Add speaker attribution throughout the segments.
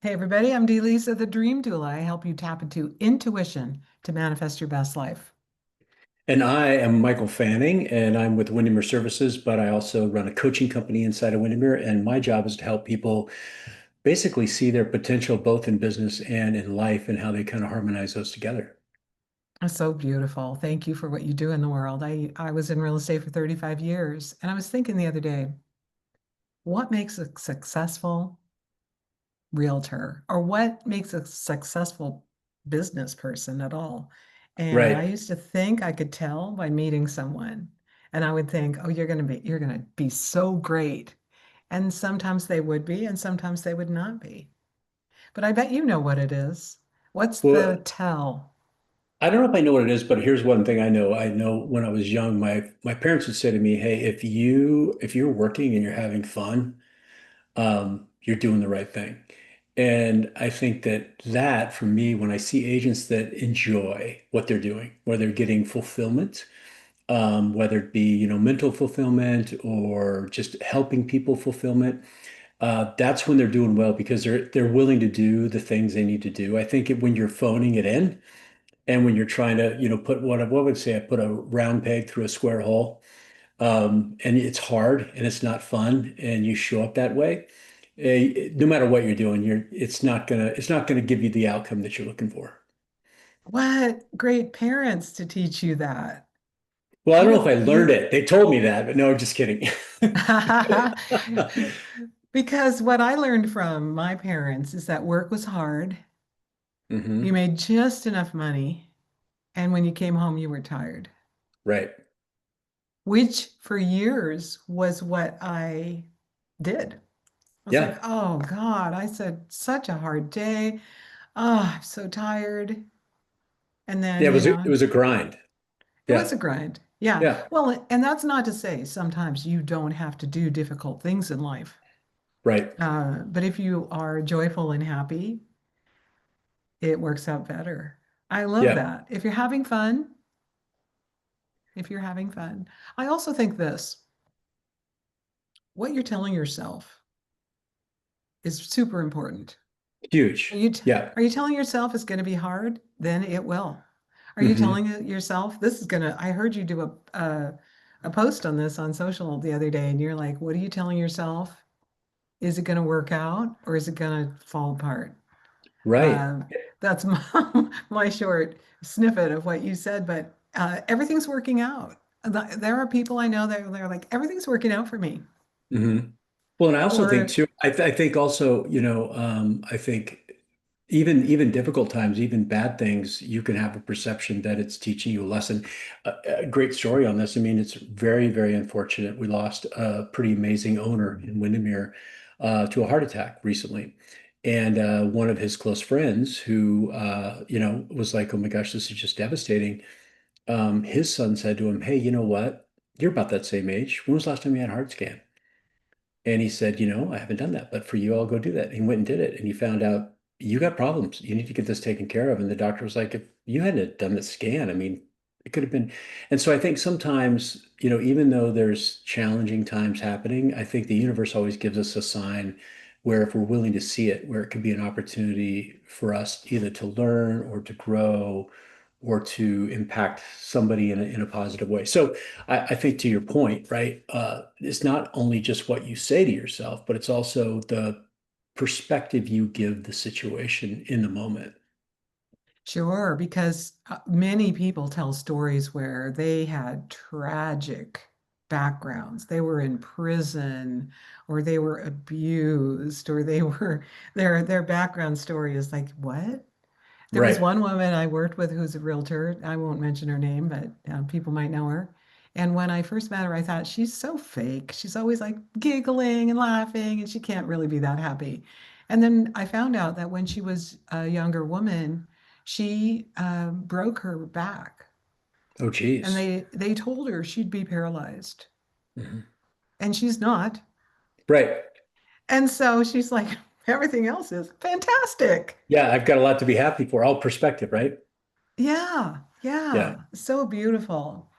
Speaker 1: Hey everybody, I'm Dee Lisa, the Dream Doula. I help you tap into intuition to manifest your best life.
Speaker 2: And I am Michael Fanning, and I'm with Windermere Services, but I also run a coaching company inside of Windermere. And my job is to help people basically see their potential both in business and in life and how they kind of harmonize those together.
Speaker 1: It's so beautiful. Thank you for what you do in the world. I was in real estate for 35 years, and I was thinking the other day, what makes a successful realtor or what makes a successful business person at all? And I
Speaker 2: Right.
Speaker 1: used to think I could tell by meeting someone, and I would think, oh, you're going to be so great. And sometimes they would be, and sometimes they would not be. But I bet you know what it is. What's the
Speaker 2: Well,
Speaker 1: tell?
Speaker 2: I don't know if I know what it is, but here's one thing I know. I know when I was young, my parents would say to me, "Hey, if you're working and you're having fun, you're doing the right thing." And I think that for me, when I see agents that enjoy what they're doing, where they're getting fulfillment, whether it be, mental fulfillment or just helping people fulfillment, that's when they're doing well because they're willing to do the things they need to do. I think when you're phoning it in and when you're trying to, put what would I say, I put a round peg through a square hole, and it's hard and it's not fun, and you show up that way. No matter what you're doing, it's not gonna give you the outcome that you're looking for.
Speaker 1: What great parents to teach you that.
Speaker 2: Well, I don't know if I learned
Speaker 1: You
Speaker 2: it. They told me that, but no, just kidding.
Speaker 1: because what I learned from my parents is that work was hard. You
Speaker 2: hmm
Speaker 1: made just enough money, and when you came home, you were tired,
Speaker 2: Right.
Speaker 1: which for years was what I did. I was like,
Speaker 2: Yeah.
Speaker 1: oh God, I said such a hard day. Oh, I'm so tired. And
Speaker 2: Yeah,
Speaker 1: then,
Speaker 2: it was a grind.
Speaker 1: it was
Speaker 2: Yeah.
Speaker 1: a grind. Yeah.
Speaker 2: Yeah.
Speaker 1: Well, and that's not to say sometimes you don't have to do difficult things in life.
Speaker 2: Right.
Speaker 1: But if you are joyful and happy, it works out better. I love
Speaker 2: Yeah.
Speaker 1: that. If you're having fun, I also think this, what you're telling yourself is super important. Are
Speaker 2: Huge.
Speaker 1: you
Speaker 2: Yeah.
Speaker 1: are you telling yourself it's going to be hard? Then it will. Are you
Speaker 2: hmm
Speaker 1: telling yourself this is gonna? I heard you do a post on this on social the other day, and you're like, what are you telling yourself? Is it going to work out or is it going to fall apart?
Speaker 2: Right.
Speaker 1: Uh, that's my short snippet of what you said, but everything's working out. There are people I know that they're like, everything's working out for me.
Speaker 2: hmm Well, and I also think
Speaker 1: Or
Speaker 2: too, I think also, I think even difficult times, even bad things, you can have a perception that it's teaching you a lesson. A great story on this. I mean, it's very, very unfortunate. We lost a pretty amazing owner in Windermere to a heart attack recently. And one of his close friends who, was like, "Oh my gosh, this is just devastating." His son said to him, "Hey, you know what? You're about that same age. When was the last time you had a heart scan?" And he said, I haven't done that, but for you, I'll go do that. And he went and did it. And he found out you got problems. You need to get this taken care of. And the doctor was like, if you hadn't done the scan, I mean, it could have been. And so I think sometimes, even though there's challenging times happening, I think the universe always gives us a sign where if we're willing to see it, where it could be an opportunity for us either to learn or to grow or to impact somebody in a positive way. So I think to your point, right? It's not only just what you say to yourself, but it's also the perspective you give the situation in the moment.
Speaker 1: sure, because many people tell stories where they had tragic backgrounds. They were in prison or they were abused or they were their background story is like, what? There was
Speaker 2: Right.
Speaker 1: one woman I worked with who's a realtor. I won't mention her name, but people might know her. And when I first met her, I thought she's so fake. She's always like giggling and laughing, and she can't really be that happy. And then I found out that when she was a younger woman, she broke her back,
Speaker 2: Oh,
Speaker 1: and
Speaker 2: geez.
Speaker 1: they told her she'd be paralyzed,
Speaker 2: Mhm.
Speaker 1: and she's not.
Speaker 2: Right.
Speaker 1: And so she's like, everything else is fantastic.
Speaker 2: Yeah, I've got a lot to be happy for. All perspective, right?
Speaker 1: Yeah,
Speaker 2: Yeah.
Speaker 1: yeah, so beautiful.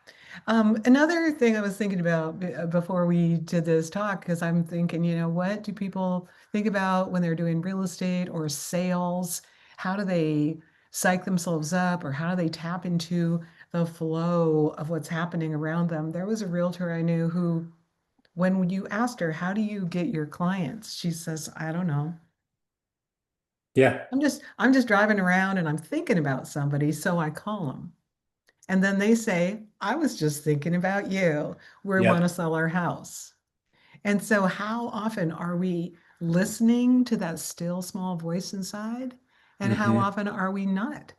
Speaker 1: Another thing I was thinking about before we did this talk, because I'm thinking, what do people think about when they're doing real estate or sales? How do they psych themselves up, or how do they tap into the flow of what's happening around them? There was a realtor I knew who, when you asked her, how do you get your clients? She says, I don't know.
Speaker 2: Yeah.
Speaker 1: I'm just driving around and I'm thinking about somebody, so I call them. And then they say, I was just thinking about you. We want to
Speaker 2: Yep.
Speaker 1: sell our house. And so, how often are we listening to that still small voice inside? And how
Speaker 2: Hmm.
Speaker 1: often are we not?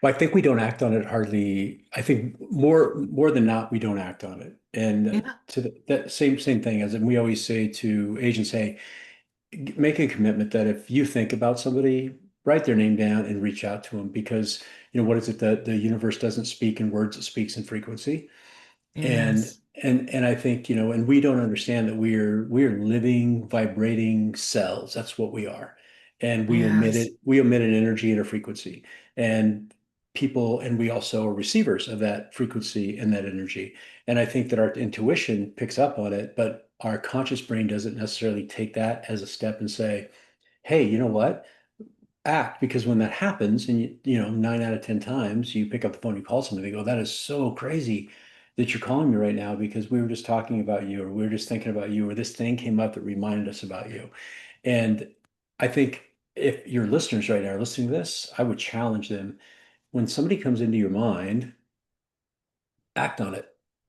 Speaker 2: Well, I think we don't act on it hardly. I think more than not, we don't act on it. And
Speaker 1: Yeah.
Speaker 2: to that same thing as we always say to agents, hey, make a commitment that if you think about somebody, write their name down and reach out to them because what is it that the universe doesn't speak in words, it speaks in frequency. And
Speaker 1: Yes.
Speaker 2: and I think, and we don't understand that we're living, vibrating cells. That's what we are. And
Speaker 1: Yes.
Speaker 2: we emit an energy and a frequency. And and we also are receivers of that frequency and that energy. And I think that our intuition picks up on it, but our conscious brain doesn't necessarily take that as a step and say, hey, you know what? Act, because when that happens and 9 out of 10 times you pick up the phone, you call somebody, they go, that is so crazy that you're calling me right now because we were just talking about you, or we were just thinking about you, or this thing came up that reminded us about you. And I think if your listeners right now are listening to this, I would challenge them, when somebody comes into your mind, act on it.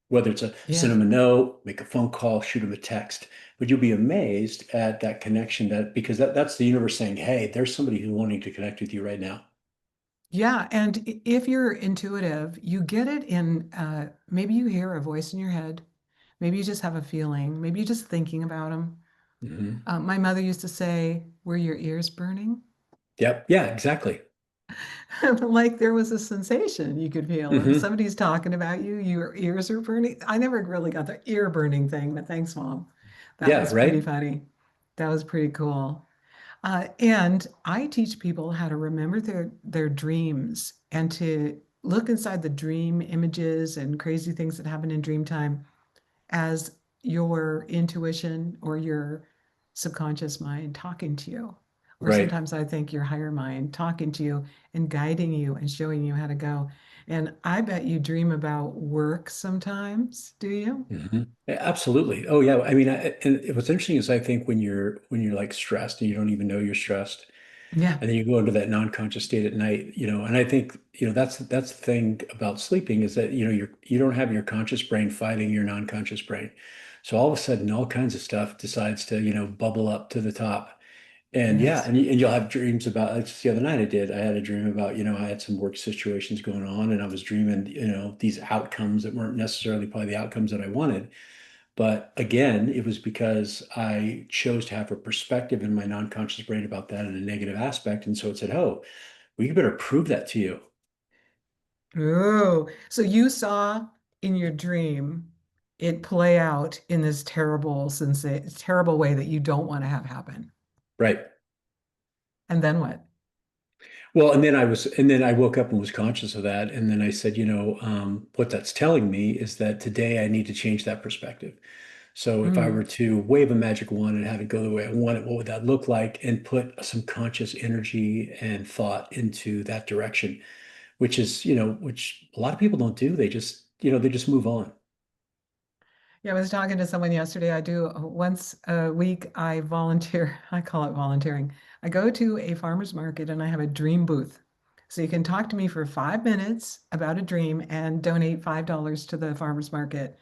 Speaker 2: Whether it's send
Speaker 1: Yes.
Speaker 2: them a note, make a phone call, shoot them a text. But you'll be amazed at that connection, because that's the universe saying, hey, there's somebody who's wanting to connect with you right now.
Speaker 1: Yeah. And if you're intuitive, you get it in maybe you hear a voice in your head. Maybe you just have a feeling. Maybe you're just thinking about them.
Speaker 2: Hmm.
Speaker 1: My mother used to say, were your ears burning?
Speaker 2: Yep. Yeah, exactly.
Speaker 1: Like there was a sensation you could feel. If
Speaker 2: Hmm.
Speaker 1: somebody's talking about you, your ears are burning. I never really got the ear burning thing, but thanks, Mom. That
Speaker 2: Yeah,
Speaker 1: was pretty
Speaker 2: right.
Speaker 1: funny. That was pretty cool. And I teach people how to remember their dreams and to look inside the dream images and crazy things that happen in dream time as your intuition or your subconscious mind talking to you. Or
Speaker 2: Right.
Speaker 1: sometimes I think your higher mind talking to you and guiding you and showing you how to go. And I bet you dream about work sometimes, do you?
Speaker 2: Hmm. Absolutely. Oh yeah. I mean, and what's interesting is I think when you're like stressed and you don't even know you're stressed,
Speaker 1: Yeah.
Speaker 2: and then you go into that non-conscious state at night, and I think, that's the thing about sleeping, is that, you don't have your conscious brain fighting your non-conscious brain. So all of a sudden, all kinds of stuff decides to, bubble up to the top. And yeah,
Speaker 1: Yes.
Speaker 2: and you'll have dreams about, like just the other night I had a dream about, I had some work situations going on and I was dreaming, these outcomes that weren't necessarily probably the outcomes that I wanted. But again, it was because I chose to have a perspective in my non-conscious brain about that in a negative aspect. And so it said, oh, well, you better prove that to you.
Speaker 1: Oh, so you saw in your dream it play out in this terrible way that you don't want to have happen.
Speaker 2: Right.
Speaker 1: And then what?
Speaker 2: Well, and then I woke up and was conscious of that. And then I said, what that's telling me is that today I need to change that perspective. So if I were
Speaker 1: Mm.
Speaker 2: to wave a magic wand and have it go the way I want it, what would that look like? And put some conscious energy and thought into that direction, which a lot of people don't do. They just move on.
Speaker 1: Yeah, I was talking to someone yesterday. I do once a week, I volunteer. I call it volunteering. I go to a farmer's market and I have a dream booth. So you can talk to me for 5 minutes about a dream and donate $5 to the farmer's market.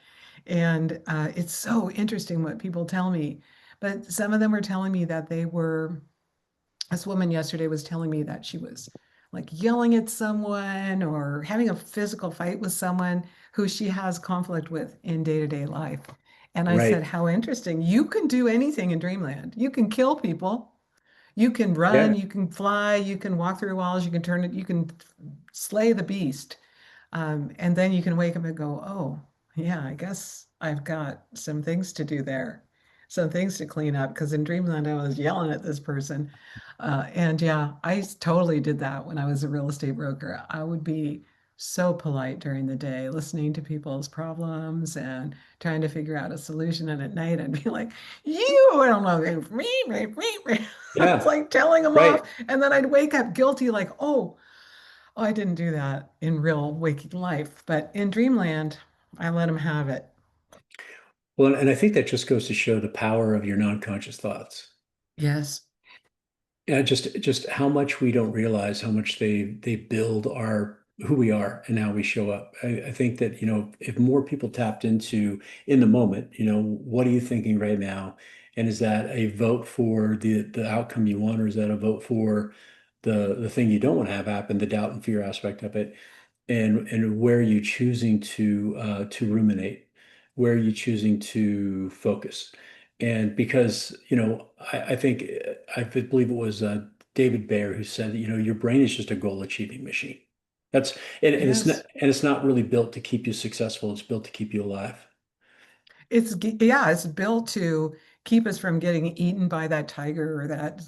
Speaker 1: And it's so interesting what people tell me. But some of them were telling me that this woman yesterday was telling me that she was like yelling at someone or having a physical fight with someone who she has conflict with in day-to-day life. And I said,
Speaker 2: Right.
Speaker 1: how interesting. You can do anything in Dreamland. You can kill people. You can run,
Speaker 2: Yeah.
Speaker 1: you can fly, you can walk through walls, you can turn it, you can slay the beast. And then you can wake up and go, oh, yeah, I guess I've got some things to do there, some things to clean up. Because in Dreamland, I was yelling at this person. And yeah, I totally did that when I was a real estate broker. I would be so polite during the day, listening to people's problems and trying to figure out a solution. And at night, I'd be like, you don't know. It's
Speaker 2: Yeah,
Speaker 1: like telling them off.
Speaker 2: right.
Speaker 1: And then I'd wake up guilty, like, oh, I didn't do that in real waking life. But in dreamland, I let them have it.
Speaker 2: Well, and I think that just goes to show the power of your non-conscious thoughts.
Speaker 1: Yes.
Speaker 2: Yeah, just how much we don't realize how much they build our who we are and how we show up. I think that, if more people tapped into in the moment, what are you thinking right now? And is that a vote for the outcome you want, or is that a vote for the thing you don't want to have happen, the doubt and fear aspect of it? And where are you choosing to ruminate? Where are you choosing to focus? And because, I think I believe it was David Bayer who said, your brain is just a goal achieving machine. That's and
Speaker 1: Yes.
Speaker 2: it's not really built to keep you successful. It's built to keep you alive.
Speaker 1: Yeah, it's built to keep us from getting eaten by that tiger or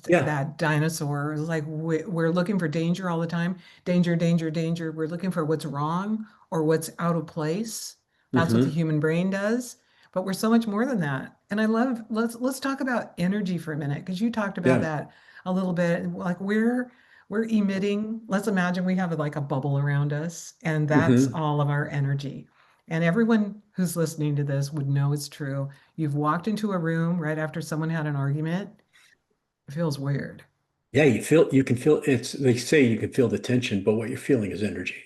Speaker 2: Yeah.
Speaker 1: that dinosaur. It's like we're looking for danger all the time. Danger, danger, danger. We're looking for what's wrong or what's out of place. That's what the
Speaker 2: Hmm.
Speaker 1: human brain does. But we're so much more than that. And I love let's talk about energy for a minute because you talked about
Speaker 2: Yeah.
Speaker 1: that a little bit. Like we're emitting, let's imagine we have like a bubble around us, and that's
Speaker 2: Hmm.
Speaker 1: all of our energy. And everyone who's listening to this would know it's true. You've walked into a room right after someone had an argument. It feels weird.
Speaker 2: Yeah, you can feel it's they say you can feel the tension, but what you're feeling is energy.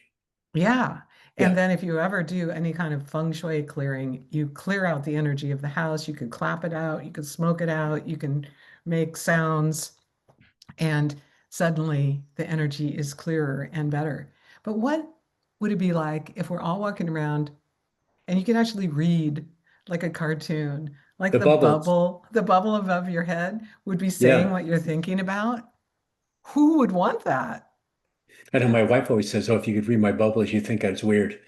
Speaker 1: Yeah. And
Speaker 2: Yeah.
Speaker 1: then if you ever do any kind of feng shui clearing, you clear out the energy of the house. You could clap it out, you could smoke it out, you can make sounds, and suddenly the energy is clearer and better. But what would it be like if we're all walking around and you can actually read like a cartoon, like
Speaker 2: The bubbles.
Speaker 1: the bubble above your head would be saying
Speaker 2: Yeah.
Speaker 1: what you're thinking about? Who would want that?
Speaker 2: I know my wife always says, "Oh, if you could read my bubbles, you think it's weird."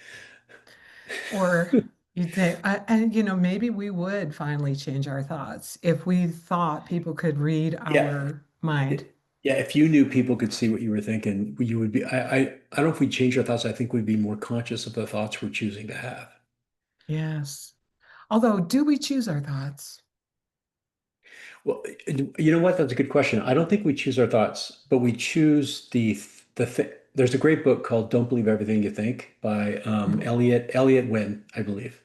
Speaker 1: Or you think, and maybe we would finally change our thoughts if we thought people could read
Speaker 2: Yeah.
Speaker 1: our mind.
Speaker 2: Yeah, if you knew people could see what you were thinking, you would be. I don't know if we change our thoughts. I think we'd be more conscious of the thoughts we're choosing to have.
Speaker 1: Yes. Although, do we choose our thoughts?
Speaker 2: Well, you know what? That's a good question. I don't think we choose our thoughts, but we choose the thing. There's a great book called "Don't Believe Everything You Think" by
Speaker 1: Mhm.
Speaker 2: Elliot Wynn, I believe.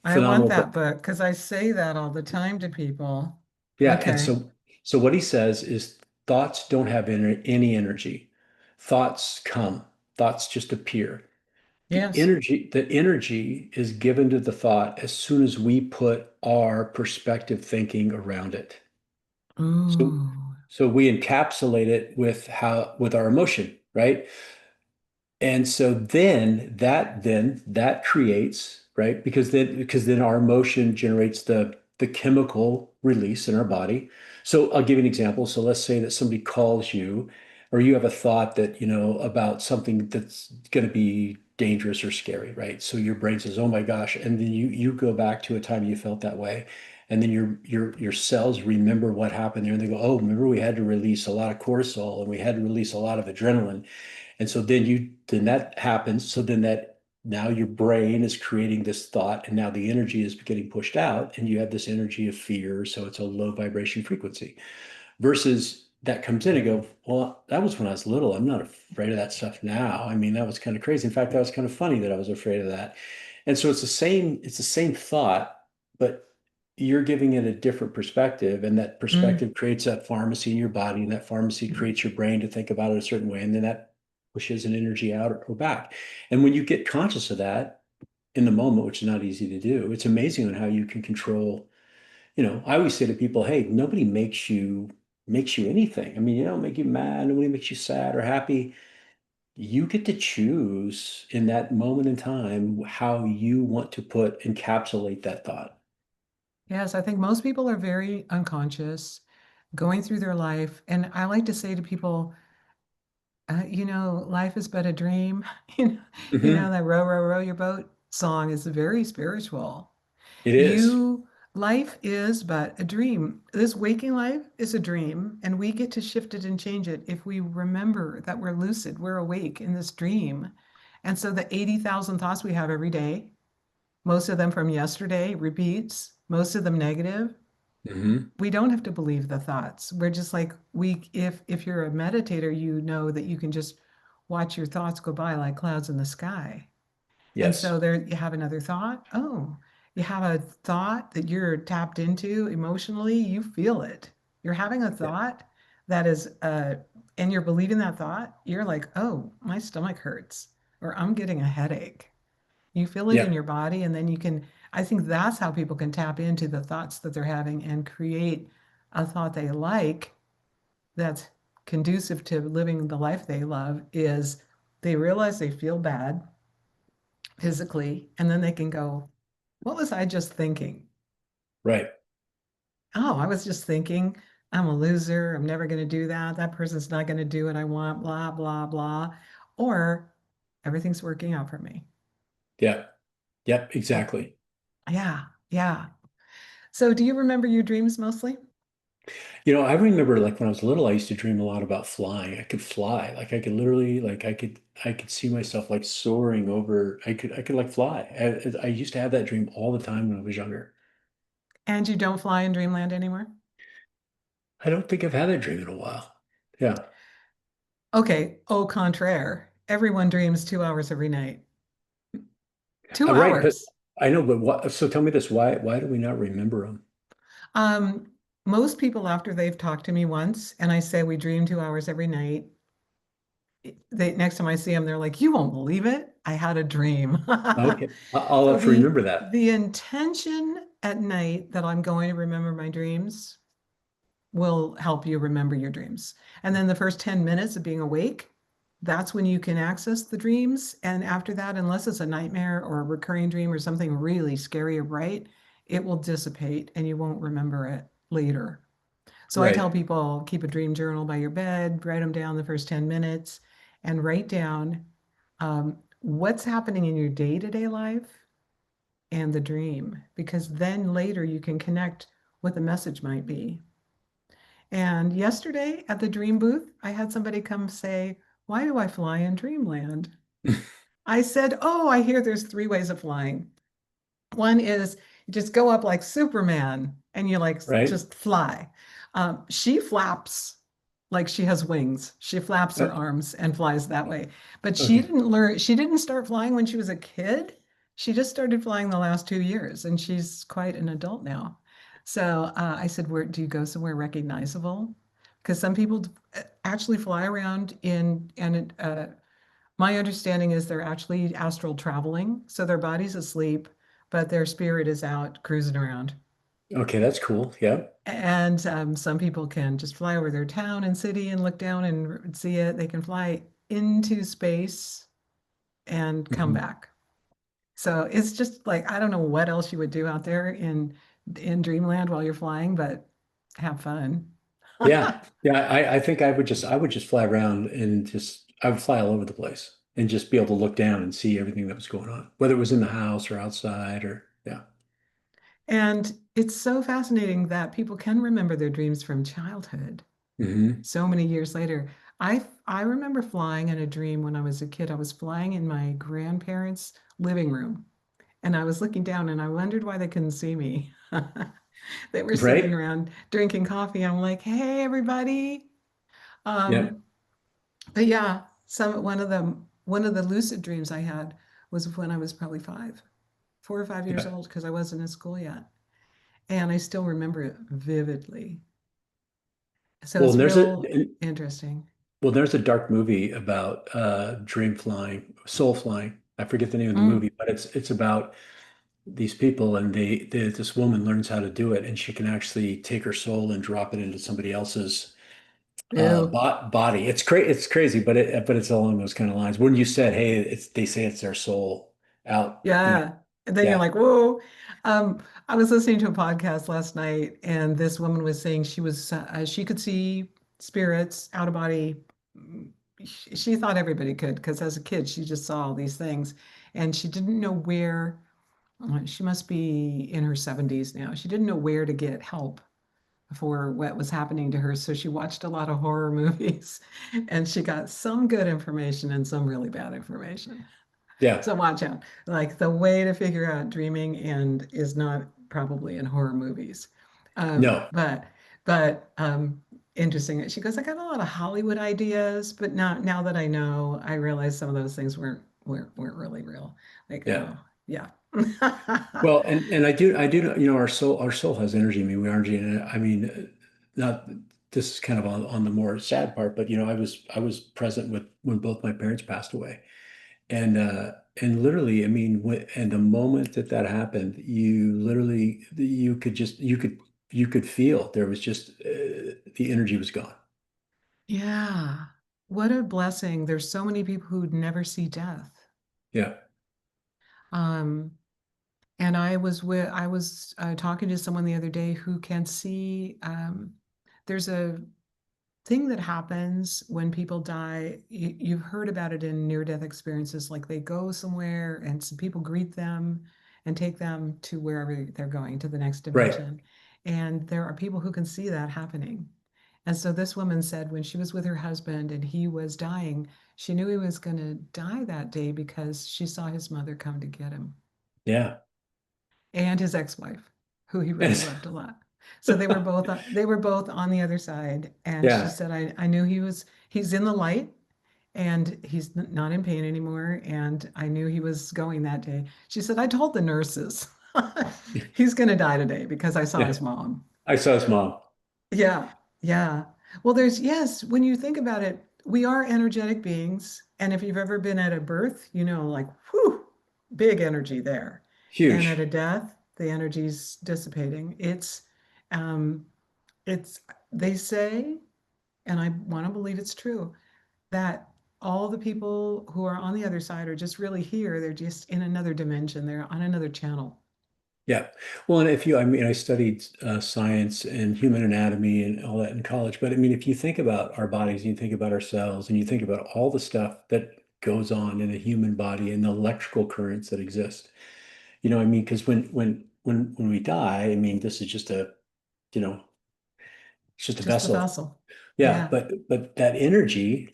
Speaker 1: I want
Speaker 2: Phenomenal
Speaker 1: that
Speaker 2: book.
Speaker 1: book because I say that all the time to people.
Speaker 2: Yeah, and
Speaker 1: Okay.
Speaker 2: so what he says is thoughts don't have any energy. Thoughts come. Thoughts just appear.
Speaker 1: Yes.
Speaker 2: The energy is given to the thought as soon as we put our perspective thinking around it. So,
Speaker 1: Ooh.
Speaker 2: so we encapsulate it with our emotion, right? And so then that creates, right? Because then our emotion generates the chemical release in our body. So I'll give you an example. So let's say that somebody calls you, or you have a thought that, about something that's going to be dangerous or scary, right? So your brain says, "Oh my gosh," and then you go back to a time you felt that way. And then your cells remember what happened there, and they go, "Oh, remember we had to release a lot of cortisol and we had to release a lot of adrenaline." And so then that happens. So then that now your brain is creating this thought, and now the energy is getting pushed out, and you have this energy of fear. So it's a low vibration frequency versus that comes in and go, "Well, that was when I was little. I'm not afraid of that stuff now. I mean, that was kind of crazy. In fact, that was kind of funny that I was afraid of that." And so it's the same thought, but you're giving it a different perspective, and that
Speaker 1: Mm.
Speaker 2: perspective creates that pharmacy in your body, and that pharmacy creates your brain to think about it a certain way, and then that pushes an energy out or back. And when you get conscious of that in the moment, which is not easy to do, it's amazing on how you can control. I always say to people, "Hey, nobody makes you anything. I mean, make you mad, nobody makes you sad or happy. You get to choose in that moment in time how you want to encapsulate that thought."
Speaker 1: Yes, I think most people are very unconscious going through their life. And I like to say to people, life is but a dream. You know,
Speaker 2: Hmm.
Speaker 1: that row, row, row your boat song is very spiritual.
Speaker 2: It is.
Speaker 1: You, life is but a dream. This waking life is a dream, and we get to shift it and change it if we remember that we're lucid, we're awake in this dream. And so the 80,000 thoughts we have every day, most of them from yesterday, repeats, most of them negative.
Speaker 2: Hmm.
Speaker 1: We don't have to believe the thoughts. We're just like if you're a meditator, you know that you can just watch your thoughts go by like clouds in the sky. And so
Speaker 2: Yes.
Speaker 1: there you have another thought. Oh, you have a thought that you're tapped into emotionally, you feel it. You're having a
Speaker 2: Yeah.
Speaker 1: thought that is and you're believing that thought, you're like, "Oh, my stomach hurts," or "I'm getting a headache." You feel it in
Speaker 2: Yeah.
Speaker 1: your body, and then you can, I think that's how people can tap into the thoughts that they're having and create a thought they like that's conducive to living the life they love is they realize they feel bad physically, and then they can go, what was I just thinking?
Speaker 2: Right.
Speaker 1: Oh, I was just thinking, I'm a loser. I'm never going to do that. That person's not going to do what I want, blah, blah, blah. Or everything's working out for me.
Speaker 2: Yeah. Yep.
Speaker 1: Oh,
Speaker 2: Exactly.
Speaker 1: yeah, yeah. So, do you remember your dreams mostly?
Speaker 2: I remember like when I was little, I used to dream a lot about flying. I could fly. Like I could literally, like I could see myself like soaring over. I could like fly. I used to have that dream all the time when I was younger.
Speaker 1: And you don't fly in dreamland anymore?
Speaker 2: I don't think I've had that dream in a while. Yeah.
Speaker 1: Okay, au contraire. Everyone dreams 2 hours every night. Two
Speaker 2: Right. But
Speaker 1: hours.
Speaker 2: I know, but what, so tell me this, why do we not remember them?
Speaker 1: Um, Most people, after they've talked to me once and I say we dream 2 hours every night, they next time I see them, they're like, "You won't believe it. I had a dream."
Speaker 2: Okay. I'll
Speaker 1: So
Speaker 2: have to remember that.
Speaker 1: the intention at night that I'm going to remember my dreams will help you remember your dreams. And then the first 10 minutes of being awake, that's when you can access the dreams. And after that, unless it's a nightmare or a recurring dream or something really scary or bright, it will dissipate and you won't remember it later. So I tell
Speaker 2: Right.
Speaker 1: people keep a dream journal by your bed, write them down the first 10 minutes, and write down what's happening in your day to day life and the dream, because then later you can connect what the message might be. And yesterday at the dream booth, I had somebody come say, "Why do I fly in dreamland?" I said, "Oh, I hear there's three ways of flying. One is you just go up like Superman and you like
Speaker 2: Right.
Speaker 1: just fly. She flaps like she has wings. She flaps her
Speaker 2: Uh,
Speaker 1: arms and flies that way. But
Speaker 2: okay.
Speaker 1: she didn't start flying when she was a kid. She just started flying the last 2 years and she's quite an adult now. So I said, where do you go somewhere recognizable? Because some people actually fly around and my understanding is they're actually astral traveling, so their body's asleep, but their spirit is out cruising around.
Speaker 2: Okay, that's cool. Yeah.
Speaker 1: And some people can just fly over their town and city and look down and see it. They can fly into space and come
Speaker 2: Mhm.
Speaker 1: back. So it's just like I don't know what else you would do out there in dreamland while you're flying, but have fun.
Speaker 2: Yeah. Yeah. I think I would just fly around and I would fly all over the place and just be able to look down and see everything that was going on, whether it was in the house or outside or, yeah.
Speaker 1: And it's so fascinating that people can remember their dreams from childhood
Speaker 2: Hmm.
Speaker 1: so many years later. I remember flying in a dream when I was a kid. I was flying in my grandparents' living room and I was looking down and I wondered why they couldn't see me. They were sitting
Speaker 2: Right.
Speaker 1: around drinking coffee. I'm like, "Hey, everybody."
Speaker 2: Yeah.
Speaker 1: Um, but yeah, one of the lucid dreams I had was when I was probably 4 or 5 years
Speaker 2: Yeah.
Speaker 1: old because I wasn't in school yet. And I still remember it vividly. So
Speaker 2: Well,
Speaker 1: it's
Speaker 2: and there's a,
Speaker 1: real interesting.
Speaker 2: well, there's a dark movie about dream flying, soul flying. I forget the name of the
Speaker 1: Mm.
Speaker 2: movie, but it's about these people and this woman learns how to do it and she can actually take her soul and drop it into somebody else's
Speaker 1: Ew.
Speaker 2: body. It's crazy, but it's along those kind of lines. When you said, "Hey, they say it's their soul out,"
Speaker 1: Yeah. And then you're
Speaker 2: yeah.
Speaker 1: like, whoa. I was listening to a podcast last night, and this woman was saying she could see spirits, out of body. She thought everybody could, because as a kid, she just saw all these things, and she didn't know where. She must be in her 70s now. She didn't know where to get help for what was happening to her, so she watched a lot of horror movies, and she got some good information and some really bad information.
Speaker 2: Yeah.
Speaker 1: So watch out. Like the way to figure out dreaming and is not probably in horror movies. Um,
Speaker 2: No.
Speaker 1: but but interesting. She goes, I got a lot of Hollywood ideas, but now that I know, I realize some of those things weren't really real. Like,
Speaker 2: Yeah.
Speaker 1: oh yeah.
Speaker 2: Well, and I do know, our soul has energy. I mean, we are energy, and I mean, not this is kind of on the more sad part, but I was present with when both my parents passed away, and literally, I mean, and the moment that that happened, you could feel there was just the energy was gone.
Speaker 1: Yeah. What a blessing. There's so many people who'd never see death.
Speaker 2: Yeah.
Speaker 1: Um, and I was talking to someone the other day who can see there's a thing that happens when people die. You've heard about it in near-death experiences, like they go somewhere and some people greet them and take them to wherever they're going, to the next
Speaker 2: Right.
Speaker 1: dimension. And there are people who can see that happening. And so this woman said when she was with her husband and he was dying, she knew he was going to die that day because she saw his mother come to get him
Speaker 2: Yeah.
Speaker 1: and his ex-wife, who he really loved a lot. So they were both on the other side. And she
Speaker 2: Yeah.
Speaker 1: said, I knew he's in the light and he's not in pain anymore. And I knew he was going that day. She said, I told the nurses he's going to die today because I saw
Speaker 2: Yeah.
Speaker 1: his mom.
Speaker 2: I saw his mom.
Speaker 1: Yeah, yeah. Well, yes, when you think about it, we are energetic beings. And if you've ever been at a birth, like, whew, big energy there. And at
Speaker 2: Huge.
Speaker 1: a death, the energy's dissipating. Um, it's, they say, and I want to believe it's true, that all the people who are on the other side are just really here. They're just in another dimension. They're on another channel.
Speaker 2: Yeah. Well, and I mean, I studied science and human anatomy and all that in college. But I mean, if you think about our bodies, and you think about our cells, and you think about all the stuff that goes on in a human body and the electrical currents that exist, I mean, because when we die, I mean, this is you know, it's just a
Speaker 1: Just the
Speaker 2: vessel.
Speaker 1: vessel.
Speaker 2: Yeah,
Speaker 1: Yeah,
Speaker 2: but that energy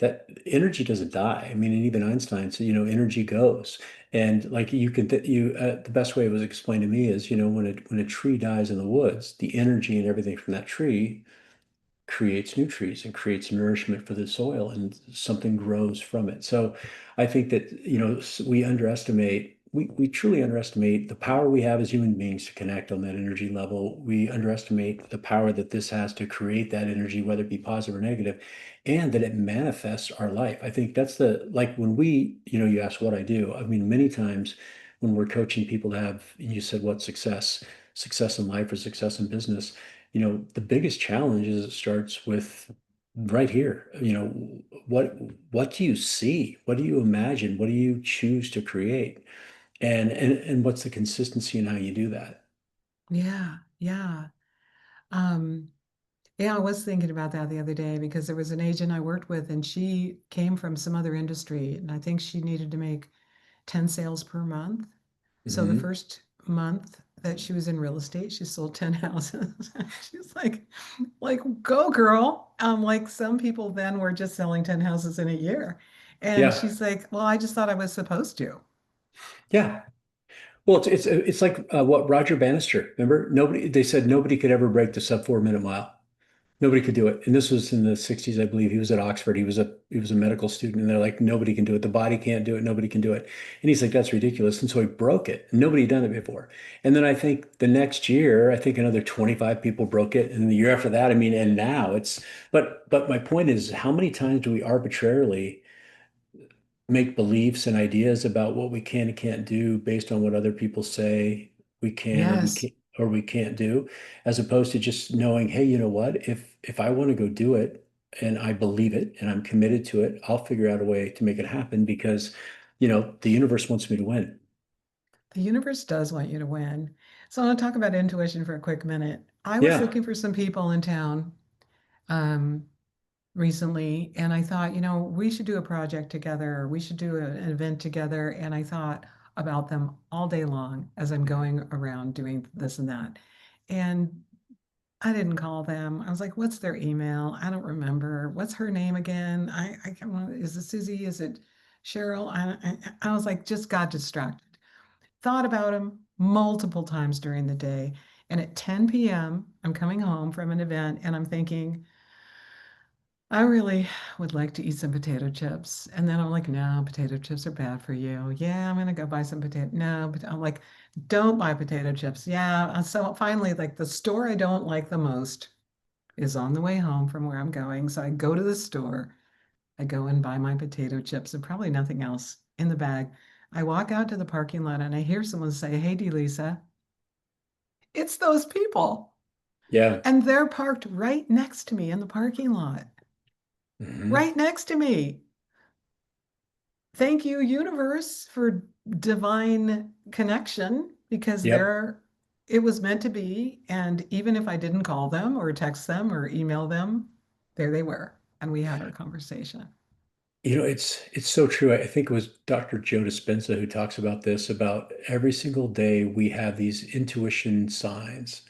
Speaker 2: doesn't die. I mean, and even Einstein said, energy goes. And like the best way it was explained to me is, when a tree dies in the woods, the energy and everything from that tree creates new trees and creates nourishment for the soil and something grows from it. So I think that, we truly underestimate the power we have as human beings to connect on that energy level. We underestimate the power that this has to create that energy, whether it be positive or negative, and that it manifests our life. I think that's like when you ask what I do. I mean, many times when we're coaching people to have, you said what success in life or success in business, the biggest challenge is it starts with right here. What do you see? What do you imagine? What do you choose to create? And what's the consistency in how you do that?
Speaker 1: yeah, yeah. Um, Yeah, I was thinking about that the other day because there was an agent I worked with and she came from some other industry and I think she needed to make 10 sales per month. So the
Speaker 2: Hmm.
Speaker 1: first month that she was in real estate, she sold 10 houses. She's like, go girl. Like some people then were just selling 10 houses in a year. And
Speaker 2: Yeah.
Speaker 1: she's like, well, I just thought I was supposed to.
Speaker 2: Yeah. Well, it's like what Roger Bannister, remember? They said nobody could ever break the sub 4 minute mile. Nobody could do it. And this was in the 60s, I believe. He was at Oxford. He was a medical student, and they're like, nobody can do it. The body can't do it. Nobody can do it. And he's like, that's ridiculous. And so he broke it. Nobody had done it before. And then I think the next year, I think another 25 people broke it. And the year after that, I mean, and now but my point is, how many times do we arbitrarily make beliefs and ideas about what we can and can't do based on what other people say we can
Speaker 1: Yes.
Speaker 2: or we can't do, as opposed to just knowing, hey, you know what? If I want to go do it and I believe it and I'm committed to it, I'll figure out a way to make it happen because, the universe wants me to win.
Speaker 1: The universe does want you to win. So I want to talk about intuition for a quick minute. I was
Speaker 2: Yeah.
Speaker 1: looking for some people in town um, recently, and I thought, we should do a project together, or we should do an event together. And I thought about them all day long as I'm going around doing this and that. And I didn't call them. I was like, what's their email? I don't remember. What's her name again? I can't remember. Is it Susie? Is it Cheryl, I was like, just got distracted. Thought about him multiple times during the day. And at 10 p.m., I'm coming home from an event and I'm thinking, I really would like to eat some potato chips. And then I'm like, no, potato chips are bad for you. Yeah, I'm gonna go buy some potato. No, but I'm like, don't buy potato chips. Yeah. So finally, like the store I don't like the most is on the way home from where I'm going. So I go to the store, I go and buy my potato chips and probably nothing else in the bag. I walk out to the parking lot and I hear someone say, hey, Lisa, it's those people.
Speaker 2: Yeah.
Speaker 1: And they're parked right next to me in the parking lot,
Speaker 2: Hmm.
Speaker 1: right next to me. Thank you, universe, for divine connection because
Speaker 2: Yep.
Speaker 1: it was meant to be. And even if I didn't call them or text them or email them, there they were. And we had our conversation.
Speaker 2: It's so true. I think it was Dr. Joe Dispenza who talks about this, about every single day we have these intuition signs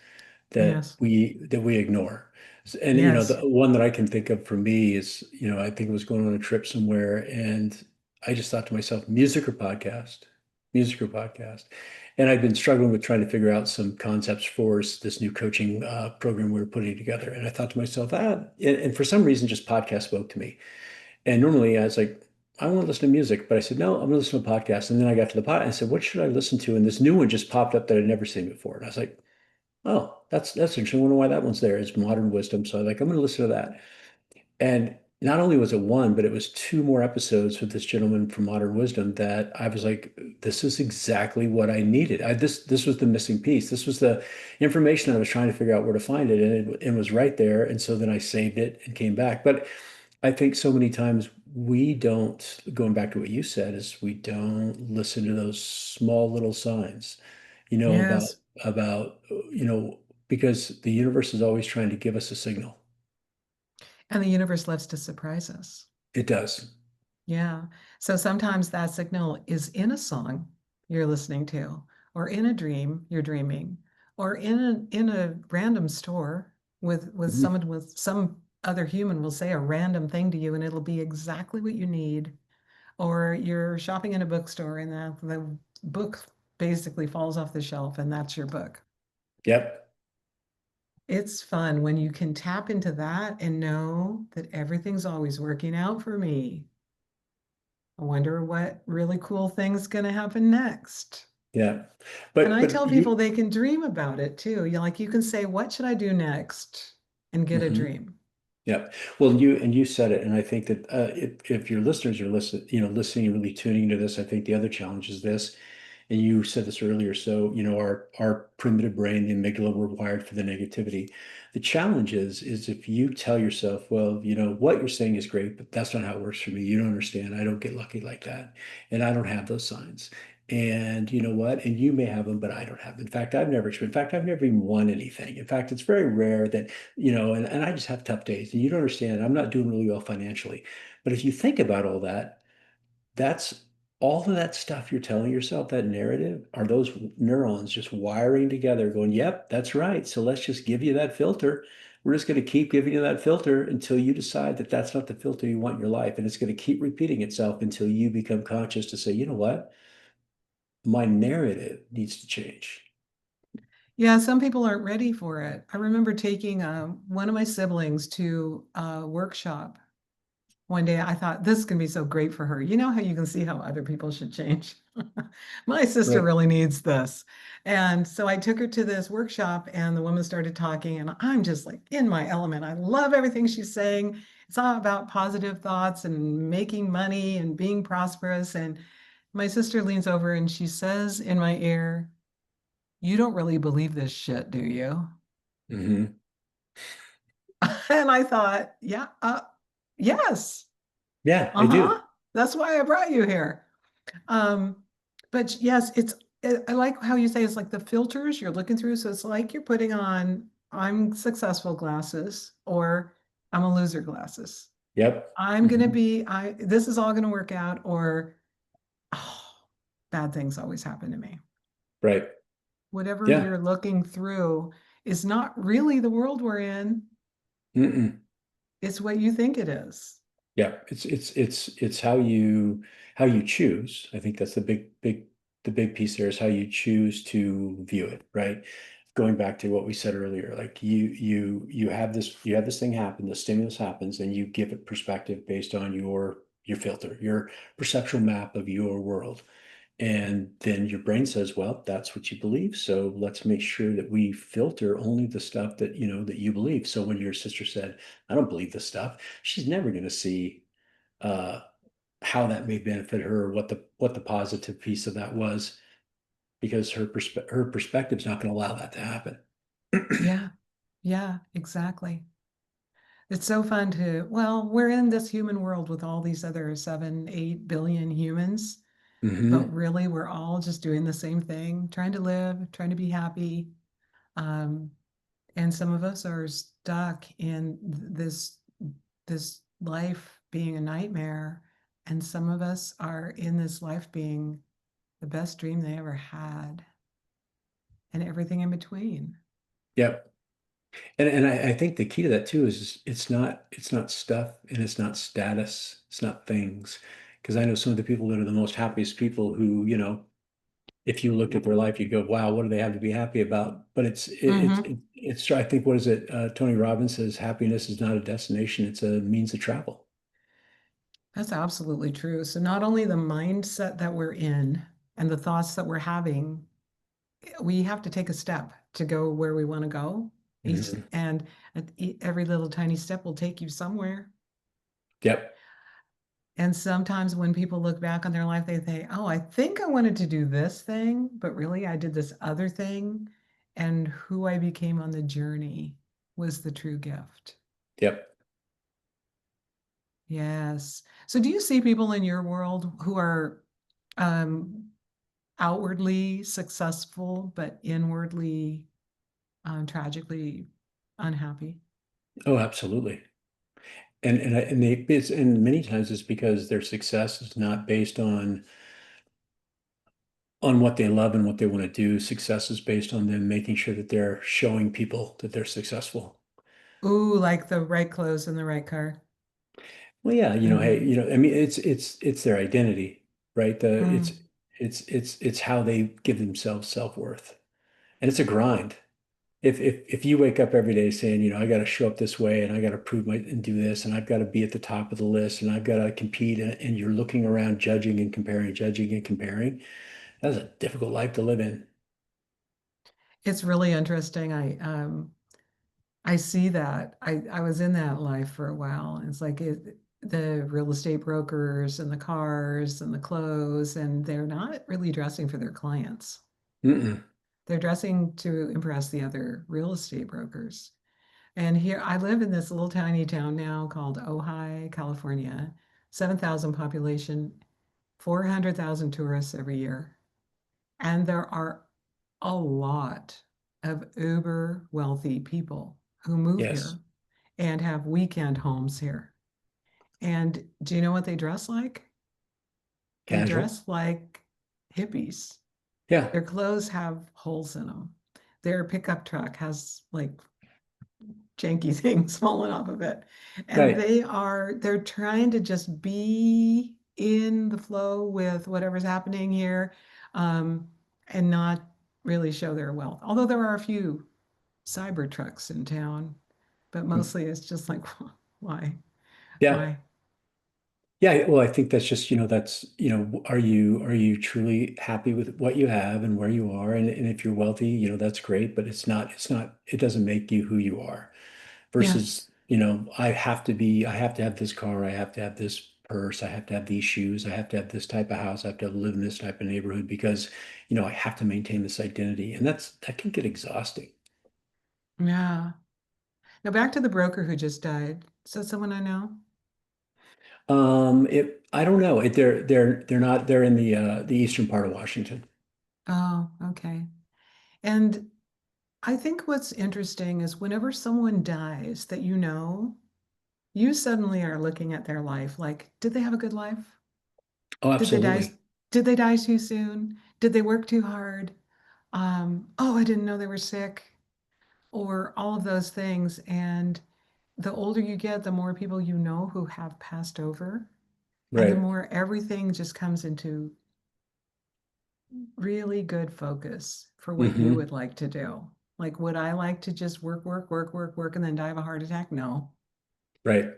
Speaker 1: Yes.
Speaker 2: that we ignore. And the
Speaker 1: Yes.
Speaker 2: one that I can think of for me is, I think I was going on a trip somewhere and I just thought to myself, music or podcast? Music or podcast? And I've been struggling with trying to figure out some concepts for this new coaching program we were putting together. And I thought to myself, and for some reason, just podcast spoke to me. And normally I was like, I want to listen to music, but I said, no, I'm going to listen to a podcast. And then I got to the pod and I said, what should I listen to? And this new one just popped up that I'd never seen before. And I was like, oh, that's interesting. I wonder why that one's there. It's modern wisdom. So I was like, I'm going to listen to that. And not only was it one, but it was two more episodes with this gentleman from Modern Wisdom that I was like, this is exactly what I needed. This was the missing piece. This was the information that I was trying to figure out where to find it, and it was right there. And so then I saved it and came back. But I think so many times we don't, going back to what you said, is we don't listen to those small little signs, you know, about
Speaker 1: Yes.
Speaker 2: about you know, because the universe is always trying to give us a signal.
Speaker 1: And the universe loves to surprise us.
Speaker 2: It does.
Speaker 1: Yeah. So sometimes that signal is in a song you're listening to, or in a dream you're dreaming, or in a random store with
Speaker 2: Mhm.
Speaker 1: someone with some other human will say a random thing to you and it'll be exactly what you need. Or you're shopping in a bookstore and the book basically falls off the shelf and that's your book.
Speaker 2: Yep.
Speaker 1: It's fun when you can tap into that and know that everything's always working out for me. I wonder what really cool thing's going to happen next.
Speaker 2: Yeah.
Speaker 1: And I
Speaker 2: But
Speaker 1: tell people they can dream about it too. You can say, what should I do next? And get a
Speaker 2: mhm.
Speaker 1: dream.
Speaker 2: Yeah. Well, you said it, and I think that if your listeners are listening and really tuning into this, I think the other challenge is this. And you said this earlier. So, our primitive brain, the amygdala, we're wired for the negativity. The challenge is if you tell yourself, well, what you're saying is great, but that's not how it works for me. You don't understand. I don't get lucky like that. And I don't have those signs. And you know what? And you may have them, but I don't have them. In fact, I've never even won anything. In fact, it's very rare that, and I just have tough days. And you don't understand. I'm not doing really well financially. But if you think about all that, that's all of that stuff you're telling yourself, that narrative, are those neurons just wiring together, going, yep, that's right. So let's just give you that filter. We're just going to keep giving you that filter until you decide that that's not the filter you want in your life. And it's going to keep repeating itself until you become conscious to say, you know what? My narrative needs to change.
Speaker 1: Yeah, some people aren't ready for it. I remember taking one of my siblings to a workshop one day. I thought this is going to be so great for her. You know how you can see how other people should change? My sister
Speaker 2: Right.
Speaker 1: really needs this. And so I took her to this workshop, and the woman started talking, and I'm just like in my element. I love everything she's saying. It's all about positive thoughts and making money and being prosperous. And my sister leans over and she says in my ear, you don't really believe this shit, do you?
Speaker 2: Hmm.
Speaker 1: And I thought, yeah, yes,
Speaker 2: Yeah, I do.
Speaker 1: uh-huh. That's why I brought you here. Um, but yes, I like how you say it's like the filters you're looking through. So it's like you're putting on I'm successful glasses or I'm a loser glasses.
Speaker 2: Yep.
Speaker 1: I'm gonna
Speaker 2: Hmm.
Speaker 1: be, this is all gonna work out, or oh, bad things always happen to me.
Speaker 2: Right.
Speaker 1: Whatever
Speaker 2: Yeah.
Speaker 1: you're looking through is not really the world we're in.
Speaker 2: Mm-mm.
Speaker 1: It's what you think it is.
Speaker 2: Yeah, it's how you choose. I think that's the big piece there is how you choose to view it, right? Going back to what we said earlier, like you have this thing happen, the stimulus happens, and you give it perspective based on your filter, your perceptual map of your world. And then your brain says, well, that's what you believe. So let's make sure that we filter only the stuff that you believe. So when your sister said, I don't believe this stuff, she's never going to see uh, how that may benefit her, what the positive piece of that was, because her perspective's not going to allow that to happen.
Speaker 1: Yeah, yeah, exactly. It's so fun to, well, we're in this human world with all these other 7, 8 billion humans, but
Speaker 2: Hmm.
Speaker 1: really we're all just doing the same thing, trying to live, trying to be happy. Um, and some of us are stuck in this life being a nightmare, and some of us are in this life being the best dream they ever had, and everything in between.
Speaker 2: Yep. And I think the key to that too is it's not stuff and it's not status, it's not things. Because I know some of the people that are the most happiest people who, if you looked at their life, you go, wow, what do they have to be happy about? But
Speaker 1: Hmm.
Speaker 2: I think, what is it? Tony Robbins says happiness is not a destination, it's a means of travel.
Speaker 1: That's absolutely true. So not only the mindset that we're in and the thoughts that we're having, we have to take a step to go where we want to go. Each
Speaker 2: Mhm.
Speaker 1: and every little tiny step will take you somewhere.
Speaker 2: Yep.
Speaker 1: And sometimes when people look back on their life, they think, oh, I think I wanted to do this thing, but really I did this other thing. And who I became on the journey was the true gift.
Speaker 2: Yep.
Speaker 1: Yes. So do you see people in your world who are um, outwardly successful, but inwardly tragically unhappy?
Speaker 2: Oh, absolutely. And many times it's because their success is not based on what they love and what they want to do. Success is based on them making sure that they're showing people that they're successful.
Speaker 1: Ooh, like the right clothes in the right car.
Speaker 2: Well, yeah, hey,
Speaker 1: Hmm.
Speaker 2: I mean, it's their identity, right? The
Speaker 1: Mm.
Speaker 2: it's how they give themselves self-worth, and it's a grind. If you wake up every day saying, I got to show up this way, and I got to prove my and do this, and I've got to be at the top of the list, and I've got to compete, and you're looking around judging and comparing, that's a difficult life to live in.
Speaker 1: It's really interesting. I see that. I was in that life for a while. It's like the real estate brokers and the cars and the clothes, and they're not really dressing for their clients.
Speaker 2: Mm-mm.
Speaker 1: They're dressing to impress the other real estate brokers. And here I live in this little tiny town now called Ojai, California, 7,000 population, 400,000 tourists every year. And there are a lot of uber wealthy people who move
Speaker 2: Yes,
Speaker 1: here and have weekend homes here. And do you know what they dress like? They
Speaker 2: casual.
Speaker 1: dress like hippies.
Speaker 2: Yeah,
Speaker 1: Their clothes have holes in them. Their pickup truck has like janky things falling off of it. And
Speaker 2: right.
Speaker 1: they're trying to just be in the flow with whatever's happening here, um, and not really show their wealth. Although there are a few cyber trucks in town, but mostly it's just like, why?
Speaker 2: Yeah.
Speaker 1: Why?
Speaker 2: Yeah, well, I think that's just, are you truly happy with what you have and where you are? And if you're wealthy, that's great, but it doesn't make you who you are.
Speaker 1: Yeah.
Speaker 2: Versus, I have to have this car, I have to have this purse, I have to have these shoes, I have to have this type of house, I have to live in this type of neighborhood because, I have to maintain this identity. And that can get exhausting.
Speaker 1: Yeah. Now back to the broker who just died. Is that someone I know?
Speaker 2: I don't know. They're not, they're in the eastern part of Washington.
Speaker 1: Oh, okay. And I think what's interesting is whenever someone dies that you suddenly are looking at their life like, did they have a good life?
Speaker 2: Oh,
Speaker 1: Did they die?
Speaker 2: absolutely.
Speaker 1: Did they die too soon? Did they work too hard? Oh, I didn't know they were sick, or all of those things. And the older you get, the more people you know who have passed over, and the
Speaker 2: Right.
Speaker 1: more everything just comes into really good focus for what you
Speaker 2: Hmm.
Speaker 1: would like to do. Like, would I like to just work, work, work, work, work, and then die of a heart attack? No.
Speaker 2: Right.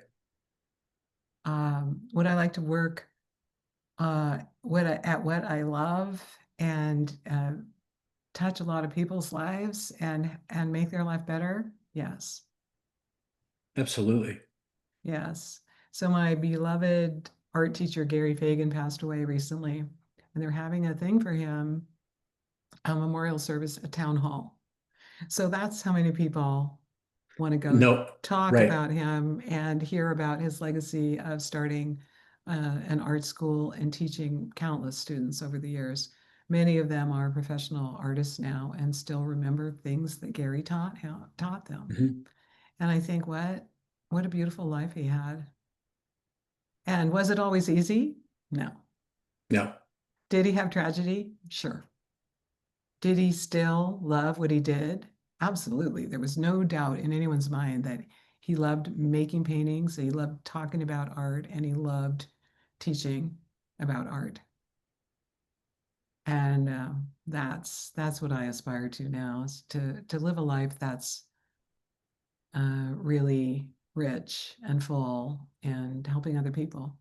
Speaker 1: Would I like to work at what I love and touch a lot of people's lives and make their life better? Yes,
Speaker 2: Absolutely.
Speaker 1: yes. So my beloved art teacher Gary Fagan passed away recently, and they're having a thing for him, a memorial service at town hall. So that's how many people want to go
Speaker 2: No.
Speaker 1: talk
Speaker 2: Right.
Speaker 1: about him and hear about his legacy of starting an art school and teaching countless students over the years. Many of them are professional artists now and still remember things that Gary taught them.
Speaker 2: Hmm.
Speaker 1: And I think, what a beautiful life he had. And was it always easy? No.
Speaker 2: No.
Speaker 1: Did he have tragedy? Sure. Did he still love what he did? Absolutely. There was no doubt in anyone's mind that he loved making paintings, he loved talking about art, and he loved teaching about art. And that's what I aspire to now is to live a life that's really rich and full and helping other people.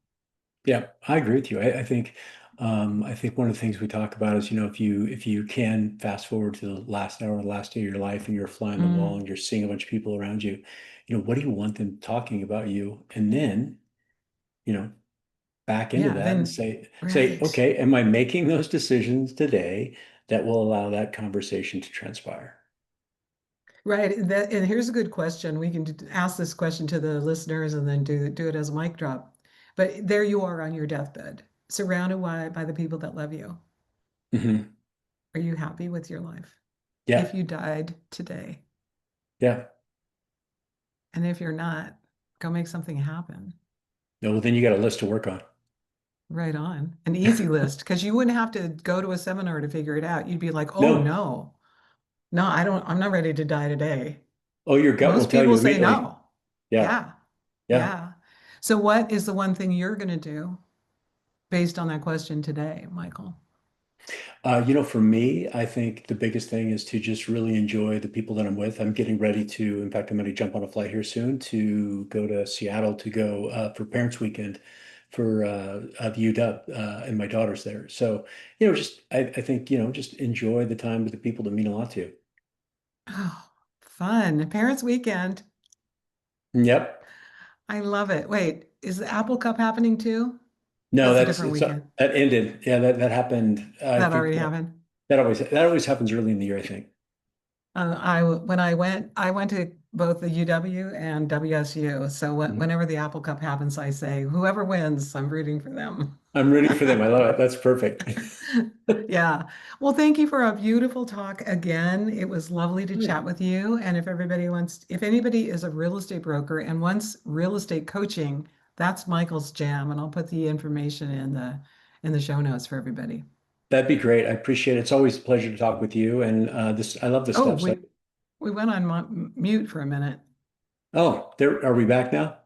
Speaker 2: Yeah, I agree with you. I think one of the things we talk about is, if you can fast forward to the last hour, the last day of your life, and you're flying the wall
Speaker 1: Mm,
Speaker 2: and you're seeing a bunch of people around you, what do you want them talking about you? And then, you know, back into
Speaker 1: yeah,
Speaker 2: that and
Speaker 1: then
Speaker 2: say,
Speaker 1: right.
Speaker 2: okay, am I making those decisions today that will allow that conversation to transpire?
Speaker 1: Right. And here's a good question. We can ask this question to the listeners and then do it as a mic drop. But there you are on your deathbed, surrounded by the people that love you.
Speaker 2: Hmm.
Speaker 1: Are you happy with your life?
Speaker 2: Yeah,
Speaker 1: If you died today,
Speaker 2: yeah.
Speaker 1: and if you're not, go make something happen.
Speaker 2: No, well, then you got a list to work on.
Speaker 1: Right on. An easy list, because you wouldn't have to go to a seminar to figure it out. You'd be like, oh
Speaker 2: No.
Speaker 1: no, no, I'm not ready to die today.
Speaker 2: Oh, your gut will
Speaker 1: Most
Speaker 2: tell
Speaker 1: people
Speaker 2: you
Speaker 1: say
Speaker 2: immediately.
Speaker 1: no.
Speaker 2: Yeah,
Speaker 1: Yeah.
Speaker 2: yeah.
Speaker 1: Yeah. So what is the one thing you're going to do based on that question today, Michael?
Speaker 2: For me, I think the biggest thing is to just really enjoy the people that I'm with. I'm getting ready to, in fact, I'm going to jump on a flight here soon to go to Seattle to go for Parents Weekend for the UW, and my daughter's there. So, I think, just enjoy the time with the people that mean a lot to you.
Speaker 1: Oh, fun. Parents' weekend.
Speaker 2: Yep.
Speaker 1: I love it. Wait, is the Apple Cup happening too?
Speaker 2: No,
Speaker 1: That's a different
Speaker 2: it's
Speaker 1: weekend.
Speaker 2: that ended. Yeah, that happened. I
Speaker 1: That
Speaker 2: think
Speaker 1: already happened.
Speaker 2: that always happens early in the year, I think.
Speaker 1: When I went to both the UW and WSU. So
Speaker 2: Mhm.
Speaker 1: whenever the Apple Cup happens, I say, whoever wins, I'm rooting for them.
Speaker 2: I'm rooting for them. I love it. That's perfect.
Speaker 1: Yeah. Well, thank you for a beautiful talk again. It was lovely to
Speaker 2: Yeah.
Speaker 1: chat with you. And if anybody is a real estate broker and wants real estate coaching, that's Michael's jam. And I'll put the information in the show notes for everybody.
Speaker 2: That'd be great. I appreciate it. It's always a pleasure to talk with you. And I love this
Speaker 1: Oh,
Speaker 2: stuff. So,
Speaker 1: we went on mute for a minute.
Speaker 2: oh, there, are we back now?